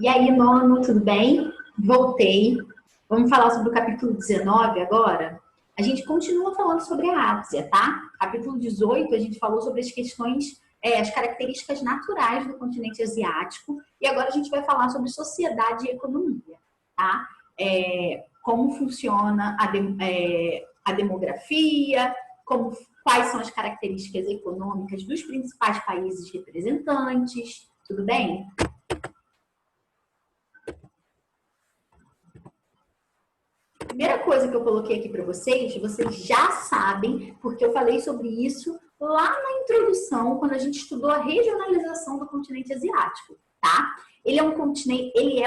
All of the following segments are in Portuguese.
E aí, nono, tudo bem? Voltei. Vamos falar sobre o capítulo 19 agora? A gente continua falando sobre a Ásia, tá? Capítulo 18, a gente falou sobre as questões, as características naturais do continente asiático. E agora a gente vai falar sobre sociedade e economia, tá? Como funciona a demografia, quais são as características econômicas dos principais países representantes. Tudo bem? Primeira coisa que eu coloquei aqui para vocês já sabem, porque eu falei sobre isso lá na introdução, quando a gente estudou a regionalização do continente asiático, tá? Ele é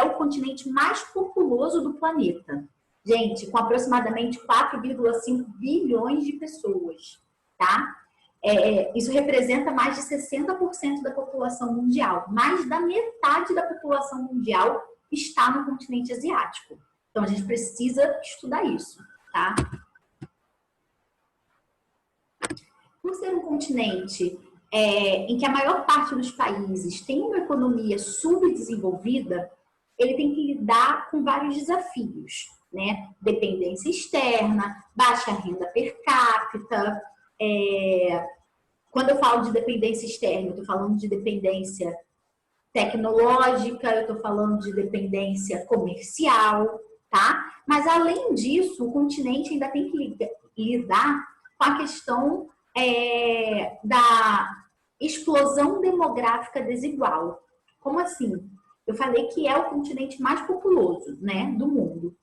o continente mais populoso do planeta. Gente, com aproximadamente 4,5 bilhões de pessoas, tá? Isso representa mais de 60% da população mundial. Mais da metade da população mundial está no continente asiático. Então, a gente precisa estudar isso, tá? Por ser um continente em que a maior parte dos países tem uma economia subdesenvolvida, ele tem que lidar com vários desafios, né? Dependência externa, baixa renda per capita. Quando eu falo de dependência externa, eu estou falando de dependência tecnológica, eu estou falando de dependência comercial, tá? Mas, além disso, o continente ainda tem que lidar com a questão da explosão demográfica desigual. Como assim? Eu falei que é o continente mais populoso, né, do mundo.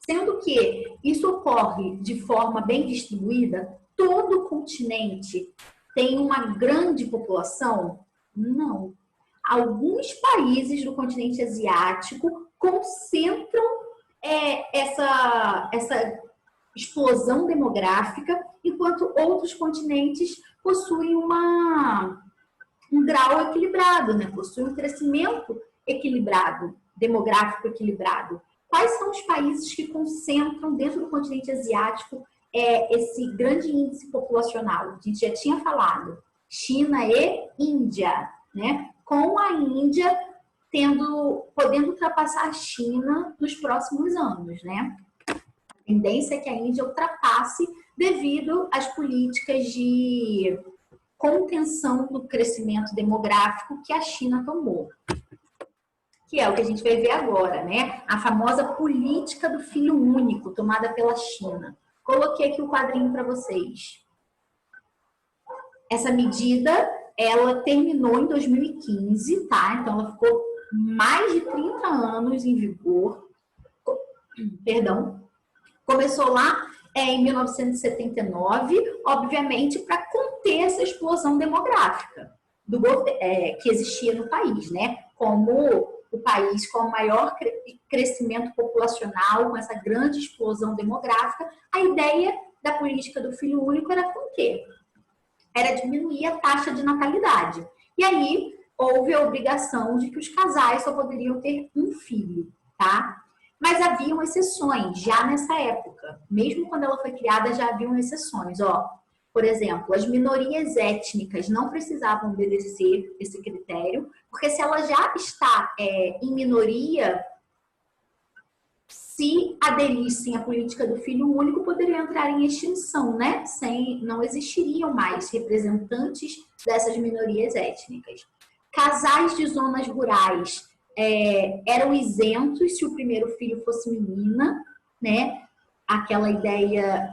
Sendo que isso ocorre de forma bem distribuída, todo o continente tem uma grande população? Não. Alguns países do continente asiático concentram essa explosão demográfica, enquanto outros continentes possuem um grau equilibrado, né? Possuem um crescimento equilibrado, demográfico equilibrado. Quais são os países que concentram dentro do continente asiático esse grande índice populacional? A gente já tinha falado, China e Índia, né? Com a Índia podendo ultrapassar a China nos próximos anos, né? A tendência é que a Índia ultrapasse devido às políticas de contenção do crescimento demográfico que a China tomou. Que é o que a gente vai ver agora, né? A famosa política do filho único tomada pela China. Coloquei aqui o quadrinho para vocês. Essa medida, ela terminou em 2015, tá? Então, ela ficou mais de 30 anos em vigor. Perdão. Começou lá em 1979, obviamente, para conter essa explosão demográfica que existia no país, né? Como o país com o maior crescimento populacional, com essa grande explosão demográfica, a ideia da política do filho único era conter. Era diminuir a taxa de natalidade. E aí houve a obrigação de que os casais só poderiam ter um filho, tá? Mas haviam exceções já nessa época. Mesmo quando ela foi criada, já haviam exceções. Por exemplo, as minorias étnicas não precisavam obedecer esse critério, porque se ela já está em minoria, se aderissem à política do filho único, poderiam entrar em extinção, né? Não existiriam mais representantes dessas minorias étnicas. Casais de zonas rurais eram isentos se o primeiro filho fosse menina, né? Aquela ideia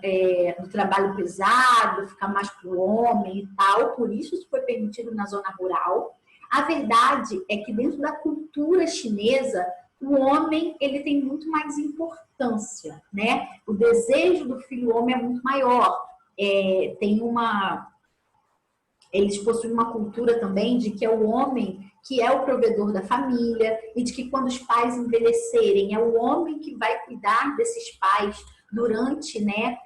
do trabalho pesado, ficar mais para o homem e tal, por isso foi permitido na zona rural. A verdade é que dentro da cultura chinesa, o homem ele tem muito mais importância, né? O desejo do filho homem é muito maior. Eles possuem uma cultura também de que é o homem que é o provedor da família e de que quando os pais envelhecerem, é o homem que vai cuidar desses pais durante, né,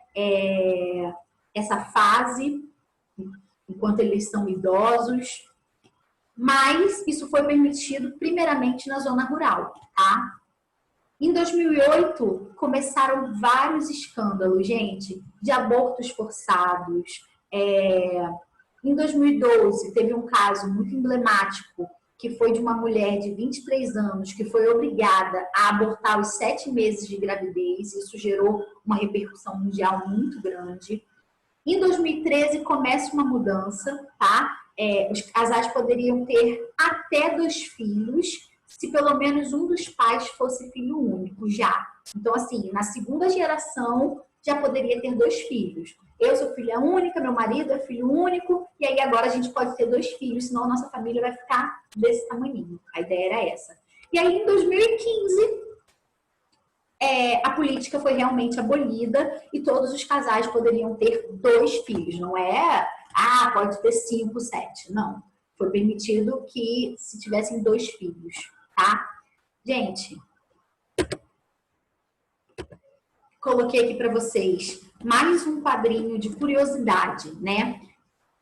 essa fase, enquanto eles são idosos. Mas isso foi permitido primeiramente na zona rural, tá? Em 2008, começaram vários escândalos, gente, de abortos forçados. Em 2012, teve um caso muito emblemático que foi de uma mulher de 23 anos que foi obrigada a abortar aos 7 meses de gravidez. Isso gerou uma repercussão mundial muito grande. Em 2013 começa uma mudança, tá? Os casais poderiam ter até 2 filhos, se pelo menos um dos pais fosse filho único já. Então, assim, na segunda geração já poderia ter 2 filhos. Eu sou filha única, meu marido é filho único, e aí agora a gente pode ter 2 filhos, senão a nossa família vai ficar desse tamanhinho. A ideia era essa. E aí, em 2015, a política foi realmente abolida e todos os casais poderiam ter 2 filhos. Não é, pode ter 5, 7. Não. Foi permitido que se tivessem 2 filhos, tá? Gente, coloquei aqui para vocês mais um quadrinho de curiosidade, né?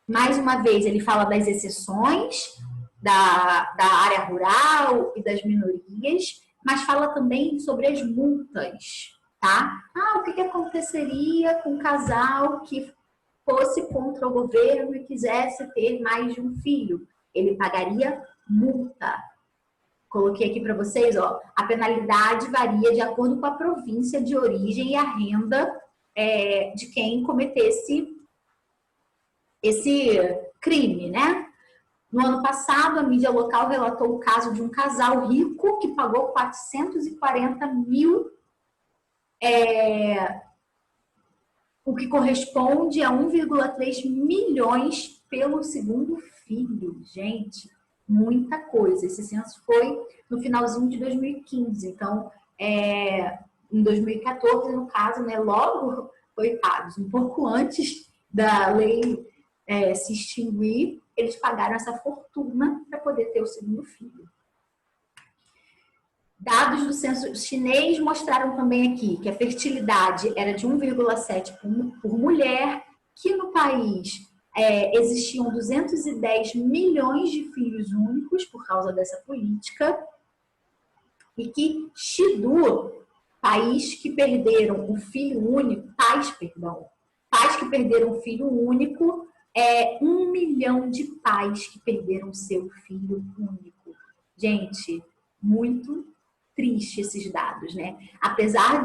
Mais uma vez, ele fala das exceções da área rural e das minorias, mas fala também sobre as multas, tá? O que aconteceria com um casal que fosse contra o governo e quisesse ter mais de um filho? Ele pagaria multa. Coloquei aqui para vocês, ó, a penalidade varia de acordo com a província de origem e a renda de quem cometesse esse crime, né? No ano passado, a mídia local relatou o caso de um casal rico que pagou 440 mil, o que corresponde a 1,3 milhões pelo segundo filho. Gente, muita coisa. Esse censo foi no finalzinho de 2015. Então, em 2014, no caso, né, logo, coitados, um pouco antes da lei se extinguir, eles pagaram essa fortuna para poder ter o segundo filho. Dados do censo chinês mostraram também aqui que a fertilidade era de 1,7 por mulher, que no país existiam 210 milhões de filhos únicos por causa dessa política, e que Shidu, país que perderam o filho único, pais que perderam o filho único, 1 milhão de pais que perderam seu filho único. Gente, muito triste esses dados, né? Apesar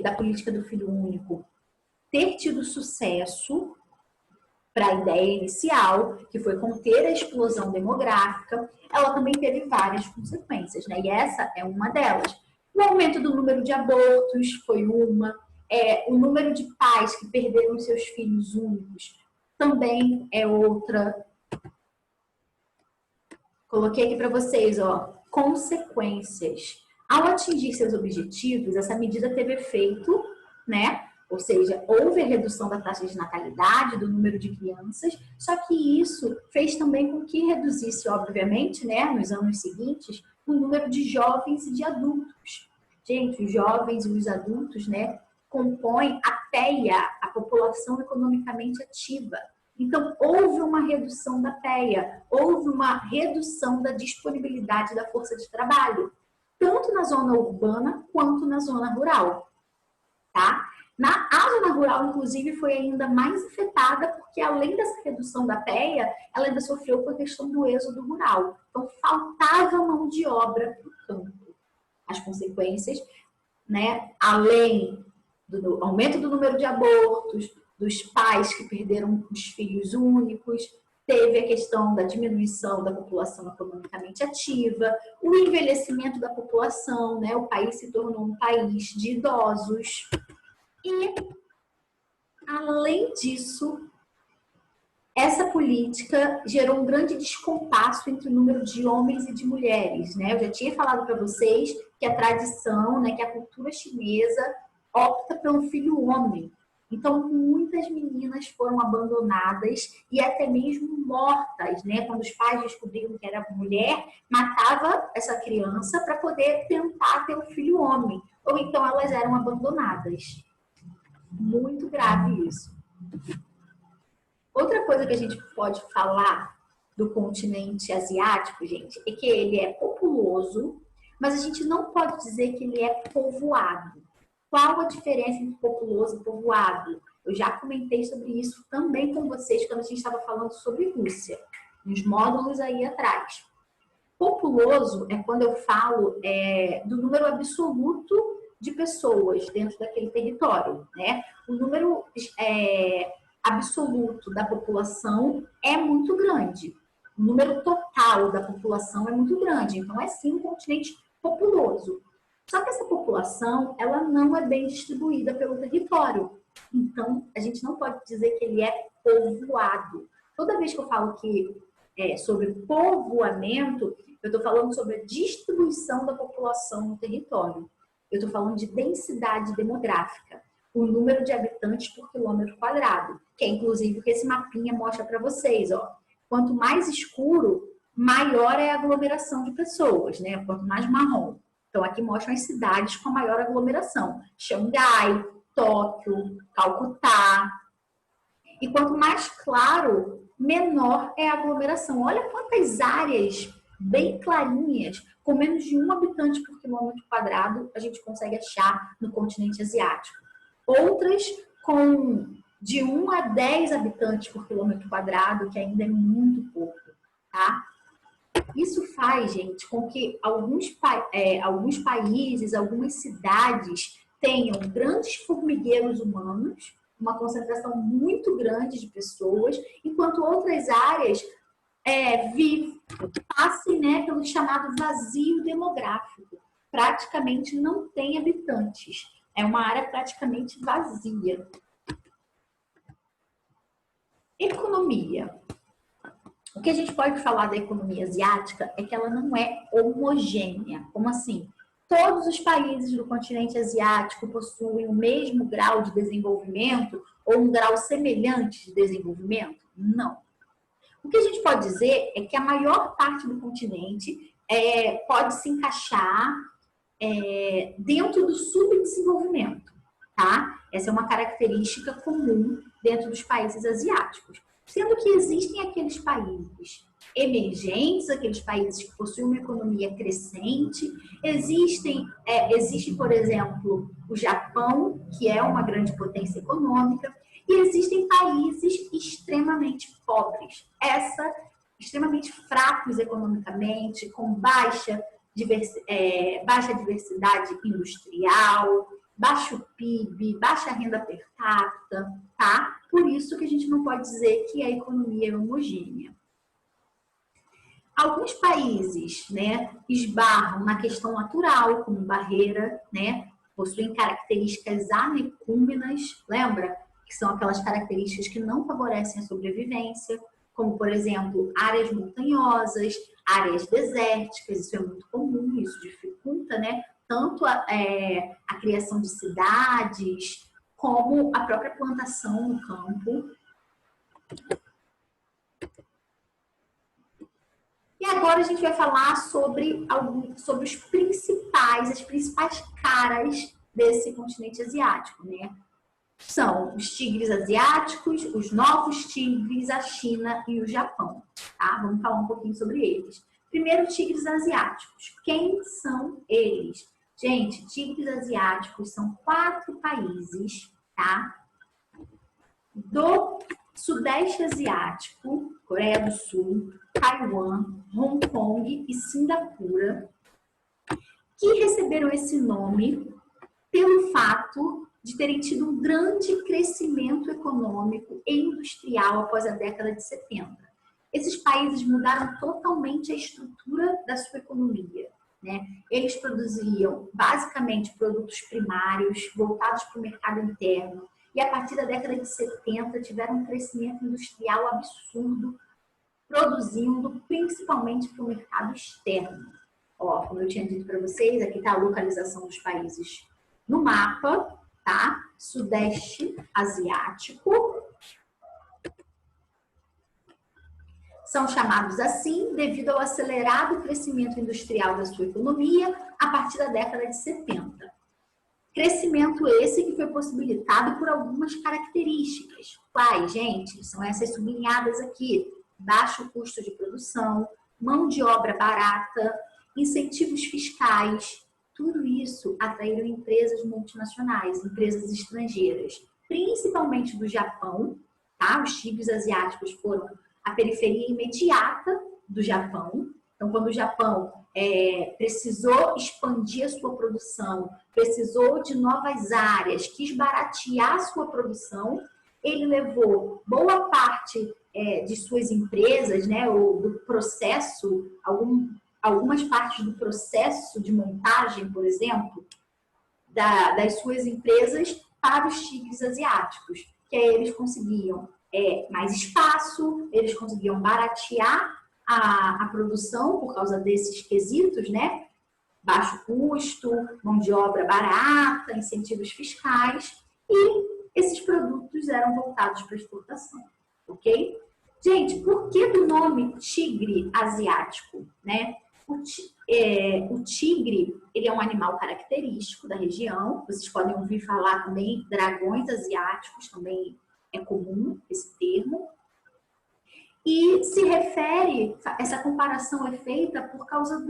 da política do filho único ter tido sucesso para a ideia inicial, que foi conter a explosão demográfica, ela também teve várias consequências, né? E essa é uma delas. O aumento do número de abortos foi uma, o número de pais que perderam seus filhos únicos também é outra. Coloquei aqui para vocês, ó, consequências. Ao atingir seus objetivos, essa medida teve efeito, né? Ou seja, houve a redução da taxa de natalidade, do número de crianças, só que isso fez também com que reduzisse, obviamente, né, nos anos seguintes, o número de jovens e de adultos. Gente, os jovens e os adultos, né, compõem a PEA, a população economicamente ativa. Então, houve uma redução da PEA, houve uma redução da disponibilidade da força de trabalho, tanto na zona urbana quanto na zona rural, tá? A zona rural, inclusive, foi ainda mais afetada, porque além dessa redução da PEA, ela ainda sofreu com a questão do êxodo rural. Então, faltava mão de obra para o campo. As consequências, né, além do aumento do número de abortos, dos pais que perderam os filhos únicos, teve a questão da diminuição da população economicamente ativa, o envelhecimento da população, né? O país se tornou um país de idosos. E, além disso, essa política gerou um grande descompasso entre o número de homens e de mulheres, né? Eu já tinha falado para vocês que a tradição, né, que a cultura chinesa opta pelo filho homem. Então, muitas meninas foram abandonadas e até mesmo mortas, né? Quando os pais descobriram que era mulher, matava essa criança para poder tentar ter um filho homem. Ou então elas eram abandonadas. Muito grave isso. Outra coisa que a gente pode falar do continente asiático, gente, é que ele é populoso, mas a gente não pode dizer que ele é povoado. Qual a diferença entre populoso e povoado? Eu já comentei sobre isso também com vocês quando a gente estava falando sobre Rússia, nos módulos aí atrás. Populoso é quando eu falo do número absoluto de pessoas dentro daquele território, né? O número absoluto da população é muito grande. O número total da população é muito grande. Então, é sim um continente populoso. Só que essa população, ela não é bem distribuída pelo território. Então, a gente não pode dizer que ele é povoado. Toda vez que eu falo sobre povoamento, eu estou falando sobre a distribuição da população no território. Eu estou falando de densidade demográfica, o número de habitantes por quilômetro quadrado, que é inclusive o que esse mapinha mostra para vocês. Ó. Quanto mais escuro, maior é a aglomeração de pessoas, né? Quanto mais marrom. Então, aqui mostram as cidades com a maior aglomeração. Xangai, Tóquio, Calcutá. E quanto mais claro, menor é a aglomeração. Olha quantas áreas bem clarinhas, com menos de 1 habitante por quilômetro quadrado, a gente consegue achar no continente asiático. Outras com de 1 a 10 habitantes por quilômetro quadrado, que ainda é muito pouco, tá? Isso faz, gente, com que alguns países, algumas cidades tenham grandes formigueiros humanos, uma concentração muito grande de pessoas, enquanto outras áreas passem, né, pelo chamado vazio demográfico. Praticamente não tem habitantes. É uma área praticamente vazia. Economia. O que a gente pode falar da economia asiática é que ela não é homogênea. Como assim? Todos os países do continente asiático possuem o mesmo grau de desenvolvimento ou um grau semelhante de desenvolvimento? Não. O que a gente pode dizer é que a maior parte do continente pode se encaixar dentro do subdesenvolvimento, tá? Essa é uma característica comum dentro dos países asiáticos. Sendo que existem aqueles países emergentes, aqueles países que possuem uma economia crescente. Existe, por exemplo, o Japão, que é uma grande potência econômica, e existem países extremamente pobres, extremamente fracos economicamente, com baixa diversidade industrial, baixo PIB, baixa renda per capita, tá? Por isso que a gente não pode dizer que a economia é homogênea. Alguns países, né, esbarram na questão natural, como barreira, né, possuem características anecúmenas, lembra? Que são aquelas características que não favorecem a sobrevivência, como, por exemplo, áreas montanhosas, áreas desérticas, isso é muito comum, isso dificulta, né, tanto a criação de cidades, como a própria plantação no campo. E agora a gente vai falar sobre as principais caras desse continente asiático, né? São os tigres asiáticos, os novos tigres, a China e o Japão, tá? Vamos falar um pouquinho sobre eles. Primeiro, tigres asiáticos. Quem são eles? Gente, tigres asiáticos são 4 países, tá? Do Sudeste Asiático, Coreia do Sul, Taiwan, Hong Kong e Singapura, que receberam esse nome pelo fato de terem tido um grande crescimento econômico e industrial após a década de 70. Esses países mudaram totalmente a estrutura da sua economia, né? Eles produziam basicamente produtos primários voltados para o mercado interno e a partir da década de 70 tiveram um crescimento industrial absurdo, produzindo principalmente para o mercado externo. Ó, como eu tinha dito para vocês, aqui está a localização dos países no mapa, tá? Sudeste Asiático. São chamados assim devido ao acelerado crescimento industrial da sua economia a partir da década de 70. Crescimento esse que foi possibilitado por algumas características. Quais, gente? São essas sublinhadas aqui. Baixo custo de produção, mão de obra barata, incentivos fiscais. Tudo isso atraíram empresas multinacionais, empresas estrangeiras, principalmente do Japão, tá? Os tigres asiáticos foram a periferia imediata do Japão, Então, quando o Japão precisou expandir a sua produção, precisou de novas áreas, quis baratear a sua produção, ele levou boa parte de suas empresas, né, ou do processo, algumas partes do processo de montagem, por exemplo, das suas empresas para os tigres asiáticos, que aí eles conseguiam mais espaço, eles conseguiam baratear a produção por causa desses quesitos, né? Baixo custo, mão de obra barata, incentivos fiscais, e esses produtos eram voltados para exportação, ok? Gente, por que do nome tigre asiático, né? O tigre, ele é um animal característico da região. Vocês podem ouvir falar também dragões asiáticos, também é comum esse termo. E se refere, essa comparação é feita por causa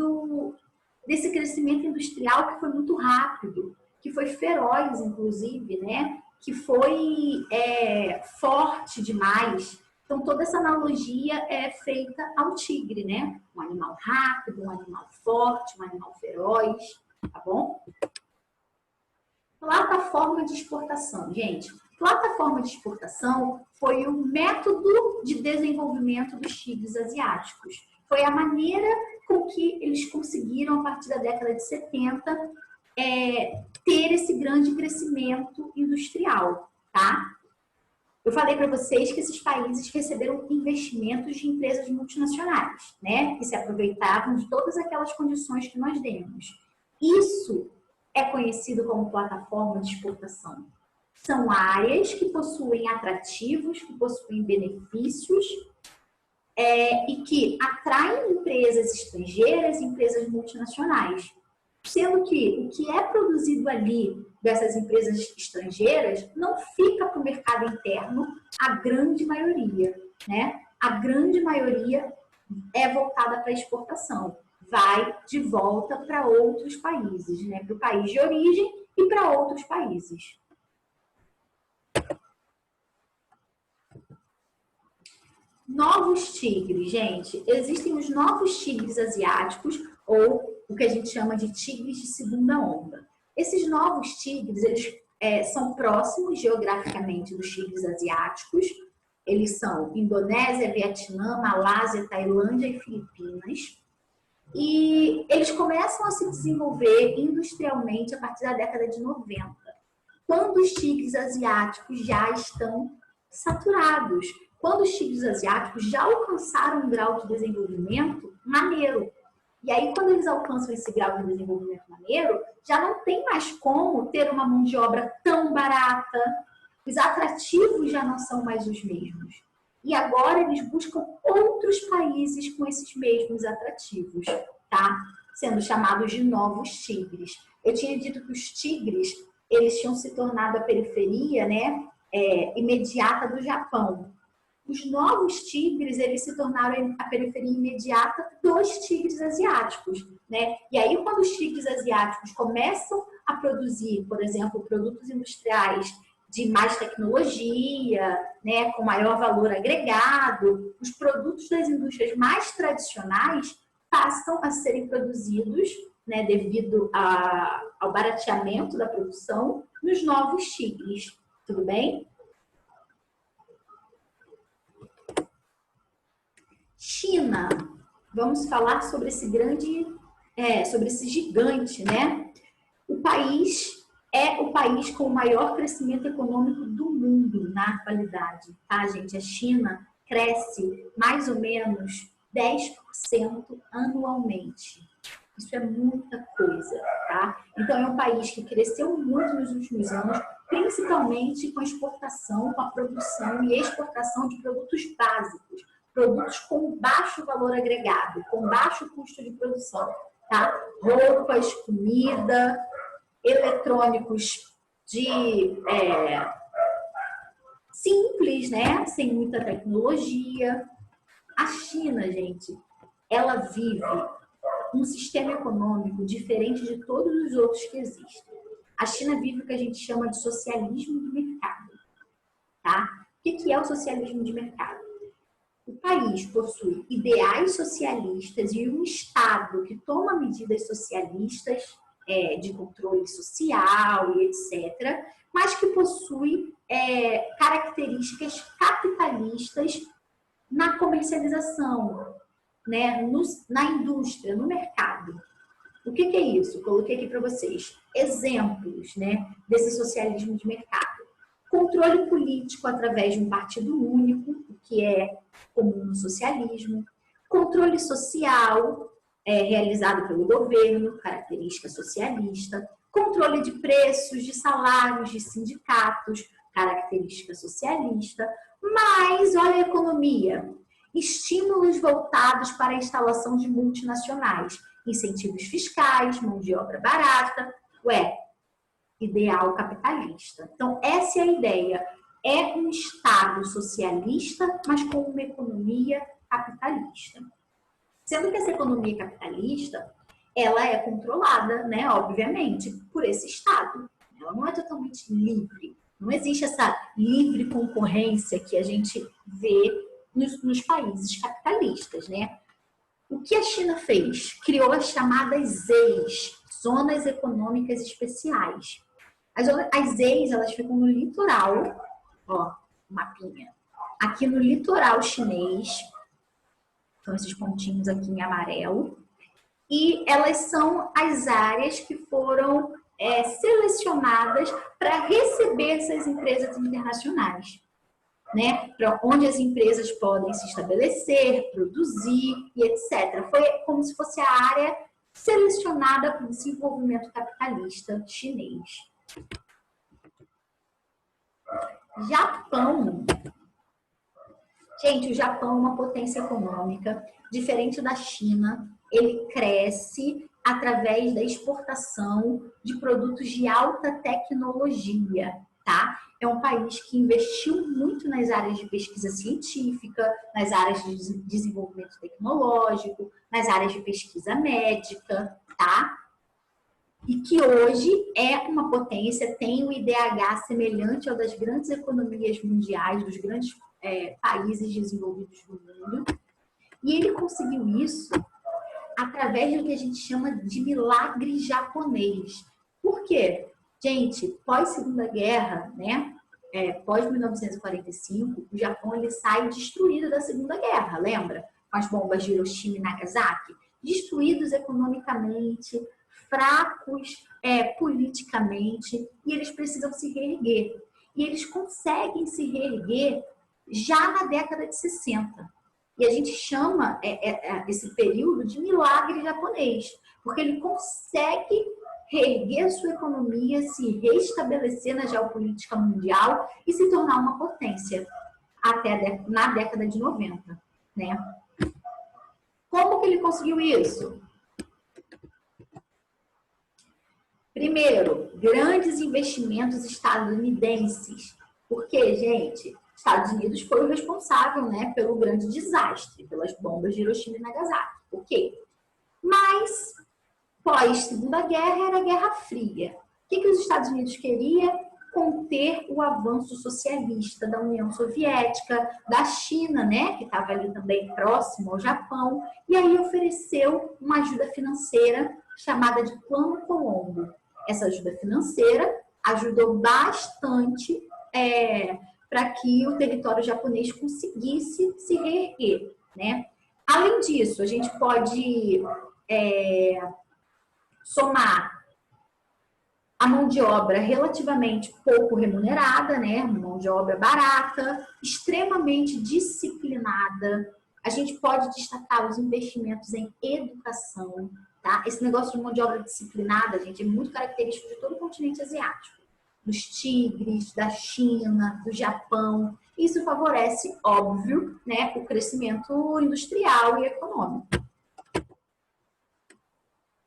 desse crescimento industrial que foi muito rápido, que foi feroz, inclusive, né? Que foi forte demais. Então, toda essa analogia é feita ao tigre, né? Um animal rápido, um animal forte, um animal feroz, tá bom? Plataforma de exportação, gente. Plataforma de exportação foi o método de desenvolvimento dos tigres asiáticos. Foi a maneira com que eles conseguiram, a partir da década de 70, ter esse grande crescimento industrial, tá? Eu falei para vocês que esses países receberam investimentos de empresas multinacionais, né? Que se aproveitavam de todas aquelas condições que nós demos. Isso é conhecido como plataforma de exportação. São áreas que possuem atrativos, que possuem benefícios e que atraem empresas estrangeiras, empresas multinacionais. Sendo que o que é produzido ali dessas empresas estrangeiras não fica para o mercado interno, a grande maioria, né? A grande maioria é voltada para a exportação. Vai de volta para outros países, né? Para o país de origem e para outros países. Novos tigres, gente. Existem os novos tigres asiáticos, ou o que a gente chama de tigres de segunda onda. Esses novos tigres, eles são próximos geograficamente dos tigres asiáticos. Eles são Indonésia, Vietnã, Malásia, Tailândia e Filipinas. E eles começam a se desenvolver industrialmente a partir da década de 90, quando os tigres asiáticos já estão saturados, quando os tigres asiáticos já alcançaram um grau de desenvolvimento maneiro. E aí, quando eles alcançam esse grau de desenvolvimento maneiro, já não tem mais como ter uma mão de obra tão barata, os atrativos já não são mais os mesmos. E agora eles buscam outros países com esses mesmos atrativos, tá? Sendo chamados de novos tigres. Eu tinha dito que os tigres, eles tinham se tornado a periferia, né, imediata do Japão. Os novos tigres, eles se tornaram a periferia imediata dos tigres asiáticos, né? E aí, quando os tigres asiáticos começam a produzir, por exemplo, produtos industriais de mais tecnologia, né, com maior valor agregado, os produtos das indústrias mais tradicionais passam a serem produzidos, né, devido ao barateamento da produção, nos novos tigres. Tudo bem? China. Vamos falar sobre esse sobre esse gigante, né? O país é o país com o maior crescimento econômico do mundo na atualidade, tá, gente? A China cresce mais ou menos 10% anualmente. Isso é muita coisa, tá? Então, é um país que cresceu muito nos últimos anos, principalmente com a exportação, com a produção e exportação de produtos básicos, produtos com baixo valor agregado, com baixo custo de produção, tá? Roupas, comida, eletrônicos simples, né? Sem muita tecnologia. A China, gente, ela vive um sistema econômico diferente de todos os outros que existem. A China vive o que a gente chama de socialismo de mercado, tá? O que é o socialismo de mercado? o país possui ideais socialistas e um Estado que toma medidas socialistas de controle social e etc., mas que possui características capitalistas na comercialização, né, na indústria, no mercado. O que é isso? Coloquei aqui para vocês exemplos, né, desse socialismo de mercado. Controle político através de um partido único, o que é comum no socialismo. Controle social, realizado pelo governo, característica socialista. Controle de preços, de salários, de sindicatos, característica socialista. Mas, olha a economia. Estímulos voltados para a instalação de multinacionais. Incentivos fiscais, mão de obra barata. Ideal capitalista. Então, essa é a ideia. É um Estado socialista, mas com uma economia capitalista. Sendo que essa economia capitalista, ela é controlada, né, obviamente, por esse Estado. Ela não é totalmente livre. Não existe essa livre concorrência que a gente vê nos países capitalistas, né? O que a China fez? Criou as chamadas ZEIs, Zonas Econômicas Especiais. As ZEIs, elas ficam no litoral, ó, mapinha. Aqui no litoral chinês, são esses pontinhos aqui em amarelo. E elas são as áreas que foram selecionadas para receber essas empresas internacionais, né? Para onde as empresas podem se estabelecer, produzir e etc. Foi como se fosse a área selecionada para o desenvolvimento capitalista chinês. Japão. Gente, o Japão é uma potência econômica, diferente da China. Ele cresce através da exportação de produtos de alta tecnologia, tá? É um país que investiu muito nas áreas de pesquisa científica, nas áreas de desenvolvimento tecnológico, nas áreas de pesquisa médica, tá? E que hoje é uma potência, tem um IDH semelhante ao das grandes economias mundiais, dos grandes países desenvolvidos do mundo. E ele conseguiu isso através do que a gente chama de milagre japonês. Por quê? Gente, pós-Segunda Guerra, né? Pós-1945, o Japão ele sai destruído da Segunda Guerra, lembra? Com as bombas de Hiroshima e Nagasaki. Destruídos economicamente, fracos politicamente, e eles precisam se reerguer. E eles conseguem se reerguer já na década de 60. E a gente chama esse período de milagre japonês, porque ele consegue reerguer sua economia, se restabelecer na geopolítica mundial e se tornar uma potência até na década de 90, né? Como que ele conseguiu isso? Primeiro, grandes investimentos estadunidenses. Porque, gente, Estados Unidos foi o responsável, né, pelo grande desastre, pelas bombas de Hiroshima e Nagasaki. Ok. Mas, pós-Segunda Guerra, era a Guerra Fria. O que os Estados Unidos queriam? Conter o avanço socialista da União Soviética, da China, né, que estava ali também próximo ao Japão, e aí ofereceu uma ajuda financeira chamada de Plano Colombo. Essa ajuda financeira ajudou bastante para que o território japonês conseguisse se reerguer, né? Além disso, a gente pode somar a mão de obra relativamente pouco remunerada, né? Mão de obra barata, extremamente disciplinada. A gente pode destacar os investimentos em educação, tá? Esse negócio de mão de obra disciplinada, gente, é muito característico de todo o continente asiático. Dos tigres, da China, do Japão. Isso favorece, óbvio, né, o crescimento industrial e econômico.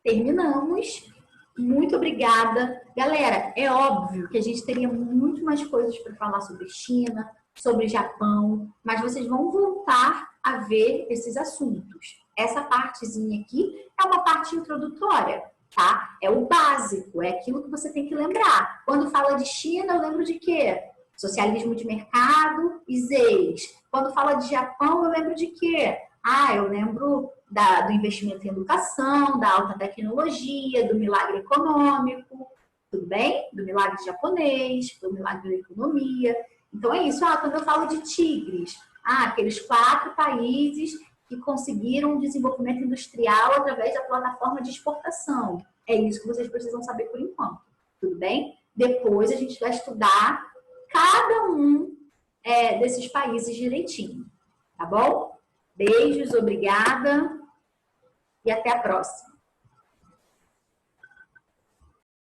Terminamos. Muito obrigada. Galera, é óbvio que a gente teria muito mais coisas para falar sobre China, sobre Japão, mas vocês vão voltar a ver esses assuntos. Essa partezinha aqui é uma parte introdutória, tá? É o básico, é aquilo que você tem que lembrar. Quando fala de China, eu lembro de quê? Socialismo de mercado e ZEIs. Quando fala de Japão, eu lembro de quê? Eu lembro do investimento em educação, da alta tecnologia, do milagre econômico, tudo bem? Do milagre japonês, do milagre da economia. Então é isso. Quando eu falo de tigres, aqueles 4 países que conseguiram um desenvolvimento industrial através da plataforma de exportação. É isso que vocês precisam saber por enquanto, tudo bem? Depois a gente vai estudar cada um desses países direitinho, tá bom? Beijos, obrigada e até a próxima.